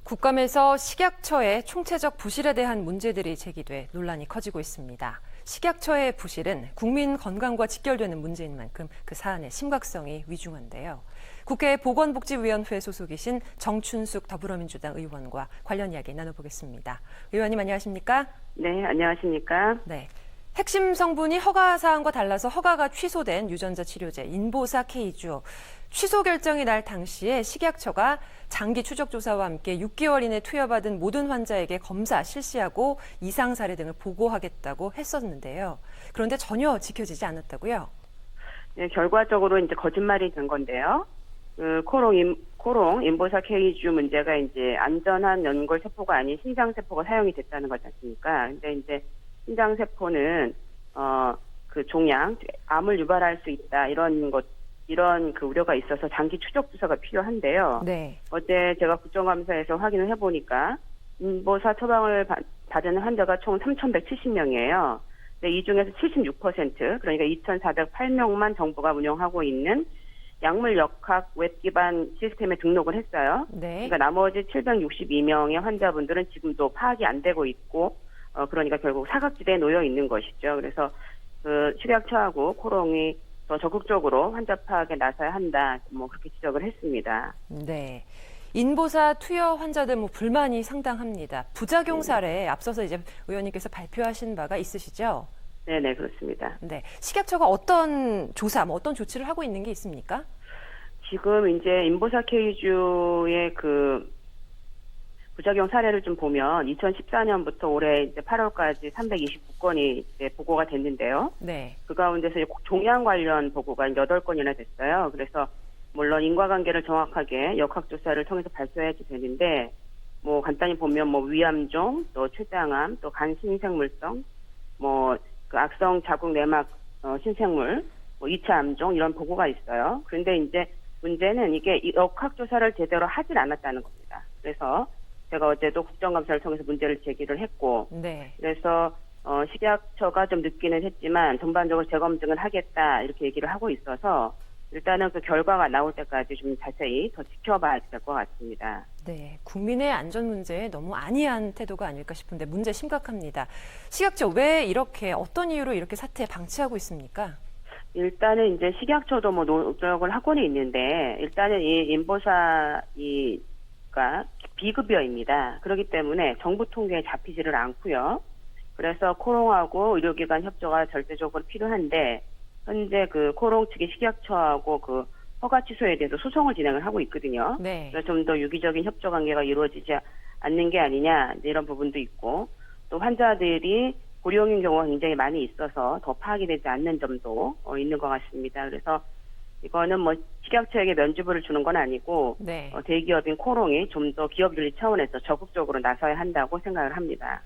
국감에서 식약처의 총체적 부실에 대한 문제들이 제기돼 논란이 커지고 있습니다. 식약처의 부실은 국민 건강과 직결되는 문제인 만큼 그 사안의 심각성이 위중한데요. 국회 보건복지위원회 소속이신 정춘숙 더불어민주당 의원과 관련 이야기 나눠보겠습니다. 의원님 안녕하십니까? 네, 안녕하십니까? 네. 핵심 성분이 허가 사항과 달라서 허가가 취소된 유전자 치료제 인보사 K주. 취소 결정이 날 당시에 식약처가 장기 추적 조사와 함께 6개월 이내 투여받은 모든 환자에게 검사 실시하고 이상 사례 등을 보고하겠다고 했었는데요. 그런데 전혀 지켜지지 않았다고요? 네, 결과적으로 이제 거짓말이 된 건데요. 코롱 인보사 K주 문제가 이제 안전한 연골 세포가 아닌 신장 세포가 사용이 됐다는 거지 않습니까? 근데 이제 신장 세포는 그 종양, 암을 유발할 수 있다 이런 그 우려가 있어서 장기 추적 조사가 필요한데요. 네. 어제 제가 국정감사에서 확인을 해보니까 인보사 처방을 받은 환자가 총 3,170명이에요. 근데 이 중에서 76% 그러니까 2,408명만 정부가 운영하고 있는 약물 역학 웹 기반 시스템에 등록을 했어요. 네. 그러니까 나머지 762명의 환자분들은 지금도 파악이 안 되고 있고, 그러니까 결국 사각지대에 놓여 있는 것이죠. 그래서 그 식약처하고 코롱이 더 적극적으로 환자 파악에 나서야 한다, 그렇게 지적을 했습니다. 네. 인보사 투여 환자들 불만이 상당합니다. 부작용 사례 앞서서 이제 의원님께서 발표하신 바가 있으시죠? 네네, 그렇습니다. 네. 식약처가 어떤 조사, 어떤 조치를 하고 있는 게 있습니까? 지금 이제 인보사 K주의 그 부작용 사례를 좀 보면 2014년부터 올해 이제 8월까지 329건이 이제 보고가 됐는데요. 네. 그 가운데서 종양 관련 보고가 8건이나 됐어요. 그래서 물론 인과관계를 정확하게 역학조사를 통해서 발표해야지 되는데, 간단히 보면 위암종, 또 췌장암, 또 간 신생물성, 그 악성 자궁 내막 신생물, 2차 암종 이런 보고가 있어요. 그런데 이제 문제는 이게 역학조사를 제대로 하질 않았다는 겁니다. 그래서 제가 어제도 국정감사를 통해서 문제를 제기를 했고, 네. 그래서 식약처가 좀 늦기는 했지만 전반적으로 재검증을 하겠다 이렇게 얘기를 하고 있어서 일단은 그 결과가 나올 때까지 좀 자세히 더 지켜봐야 될 것 같습니다. 네, 국민의 안전 문제에 너무 안이한 태도가 아닐까 싶은데 문제 심각합니다. 식약처 왜 이렇게 어떤 이유로 이렇게 사태 방치하고 있습니까? 일단은 이제 식약처도 노력을 하고는 있는데 일단은 이 인보사 가 비급여입니다. 그렇기 때문에 정부 통계에 잡히지를 않고요. 그래서 코롱하고 의료기관 협조가 절대적으로 필요한데 현재 그 코롱 측이 식약처하고 그 허가 취소에 대해서 소송을 진행을 하고 있거든요. 네. 그래서 좀 더 유기적인 협조 관계가 이루어지지 않는 게 아니냐 이런 부분도 있고 또 환자들이 고령인 경우가 굉장히 많이 있어서 더 파악이 되지 않는 점도 있는 것 같습니다. 그래서 이거는 식약처에게 면죄부를 주는 건 아니고 네. 대기업인 코롱이 좀 더 기업 윤리 차원에서 적극적으로 나서야 한다고 생각을 합니다.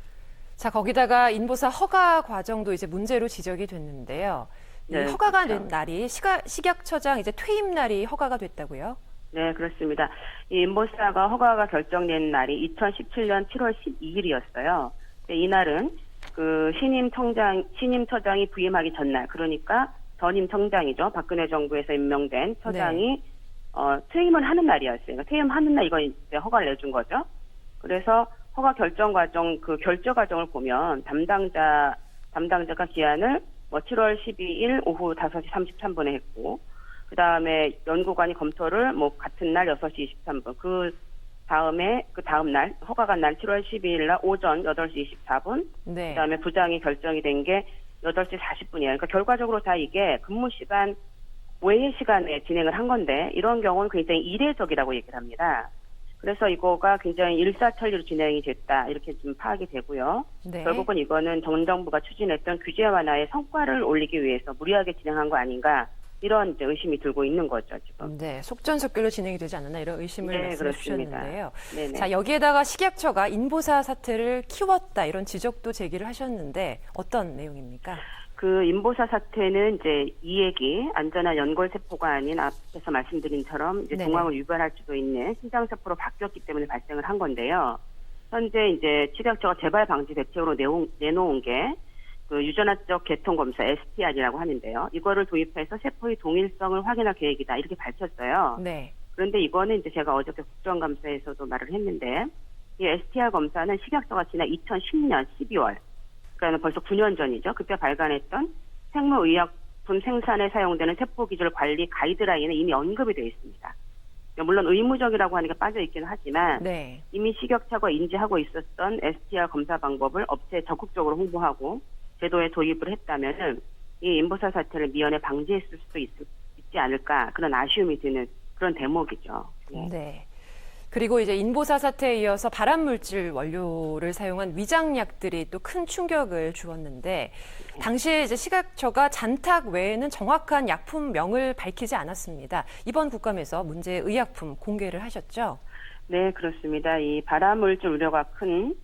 자, 거기다가 인보사 허가 과정도 이제 문제로 지적이 됐는데요. 네, 이 허가가 그렇죠. 된 날이 식약처장 이제 퇴임 날이 허가가 됐다고요? 네, 그렇습니다. 이 인보사가 허가가 결정된 날이 2017년 7월 12일이었어요. 이날은 그 신임 처장이 부임하기 전날, 그러니까 전임 청장이죠. 박근혜 정부에서 임명된 처장이 퇴임을 하는 날이었어요. 그러니까 퇴임하는 날 이건 이제 허가를 내준 거죠. 그래서 허가 결정 과정, 그 결정 과정을 보면 담당자가 기한을 7월 12일 오후 5시 33분에 했고, 그 다음에 연구관이 검토를 같은 날 6시 23분, 그 다음 날, 허가가 난 7월 12일 날 오전 8시 24분, 네. 그 다음에 부장이 결정이 된 게 8시 40분이에요. 그러니까 결과적으로 다 이게 근무 시간 외의 시간에 진행을 한 건데 이런 경우는 굉장히 이례적이라고 얘기를 합니다. 그래서 이거가 굉장히 일사천리로 진행이 됐다 이렇게 좀 파악이 되고요. 네. 결국은 이거는 전 정부가 추진했던 규제 완화의 성과를 올리기 위해서 무리하게 진행한 거 아닌가 이런 이제 의심이 들고 있는 거죠 지금. 네, 속전속결로 진행이 되지 않았나 이런 의심을 말씀해 주셨는데요. 네네. 자, 여기에다가 식약처가 인보사 사태를 키웠다 이런 지적도 제기를 하셨는데 어떤 내용입니까? 그 인보사 사태는 이제 이 얘기 안전한 연골 세포가 아닌 앞에서 말씀드린 처럼 이제 네네. 종양을 유발할 수도 있는 신장 세포로 바뀌었기 때문에 발생을 한 건데요. 현재 이제 식약처가 재발 방지 대책으로 내놓은 게 그 유전학적 계통 검사 STR이라고 하는데요. 이거를 도입해서 세포의 동일성을 확인할 계획이다 이렇게 밝혔어요. 네. 그런데 이거는 이제 제가 어저께 국정감사에서도 말을 했는데 이 STR 검사는 식약처가 지난 2010년 12월, 그러니까 벌써 9년 전이죠. 그때 발간했던 생물의약품 생산에 사용되는 세포기술 관리 가이드라인에 이미 언급이 되어 있습니다. 물론 의무적이라고 하니까 빠져 있기는 하지만 네. 이미 식약처가 인지하고 있었던 STR 검사 방법을 업체에 적극적으로 홍보하고 제도에 도입을 했다면은 이 인보사 사태를 미연에 방지했을 수도 있지 않을까, 그런 아쉬움이 드는 그런 대목이죠. 네. 네. 그리고 이제 인보사 사태에 이어서 발암물질 원료를 사용한 위장약들이 또 큰 충격을 주었는데, 당시에 이제 식약처가 잔탁 외에는 정확한 약품명을 밝히지 않았습니다. 이번 국감에서 문제의 의약품 공개를 하셨죠? 네, 그렇습니다. 이 발암물질 우려가 큰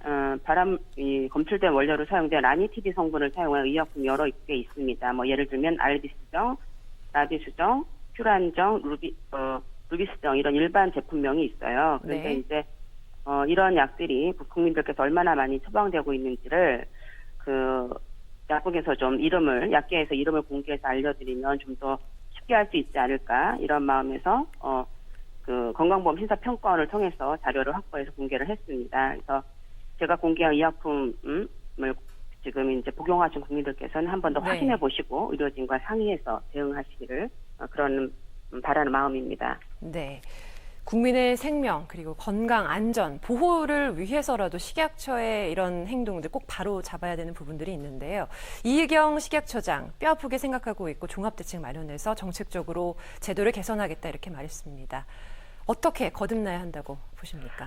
검출된 원료로 사용된 라니티디 성분을 사용한 의약품 여러 개 있습니다. 뭐 예를 들면 알비스정, 라비수정, 퓨란정, 루비스정 이런 일반 제품명이 있어요. 그런데 네. 이제 이런 약들이 국민들께서 얼마나 많이 처방되고 있는지를 그 약국에서 좀 약계에서 이름을 공개해서 알려드리면 좀 더 쉽게 할 수 있지 않을까, 이런 마음에서 그 건강보험 심사평가원을 통해서 자료를 확보해서 공개를 했습니다. 그래서 제가 공개한 의약품을 지금 이제 복용하신 국민들께서는 한 번 더 네. 확인해 보시고 의료진과 상의해서 대응하시기를 그런 바라는 마음입니다. 네. 국민의 생명 그리고 건강 안전 보호를 위해서라도 식약처의 이런 행동들 꼭 바로 잡아야 되는 부분들이 있는데요. 이희경 식약처장 뼈아프게 생각하고 있고 종합대책 마련해서 정책적으로 제도를 개선하겠다 이렇게 말했습니다. 어떻게 거듭나야 한다고 보십니까?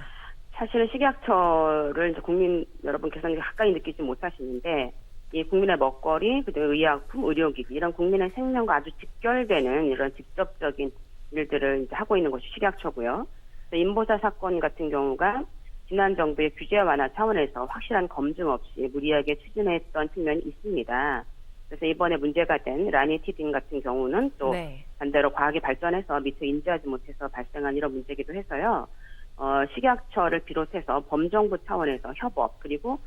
사실은 식약처를 이제 국민 여러분께서는 가까이 느끼지 못하시는데, 이 국민의 먹거리, 그리고 의약품, 의료기기 이런 국민의 생명과 아주 직결되는 이런 직접적인 일들을 이제 하고 있는 것이 식약처고요. 인보사 사건 같은 경우가 지난 정부의 규제 완화 차원에서 확실한 검증 없이 무리하게 추진했던 측면이 있습니다. 그래서 이번에 문제가 된 라니티딘 같은 경우는 또 네. 반대로 과학이 발전해서 미처 인지하지 못해서 발생한 이런 문제이기도 해서요. 식약처를 비롯해서 범정부 차원에서 협업, 그리고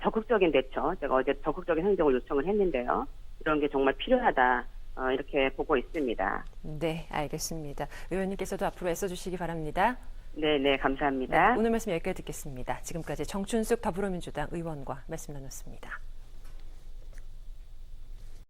적극적인 대처, 제가 어제 적극적인 행동을 요청을 했는데요. 이런 게 정말 필요하다, 이렇게 보고 있습니다. 네, 알겠습니다. 의원님께서도 앞으로 애써주시기 바랍니다. 네, 감사합니다. 네, 오늘 말씀 여기까지 듣겠습니다. 지금까지 정춘숙 더불어민주당 의원과 말씀 나눴습니다.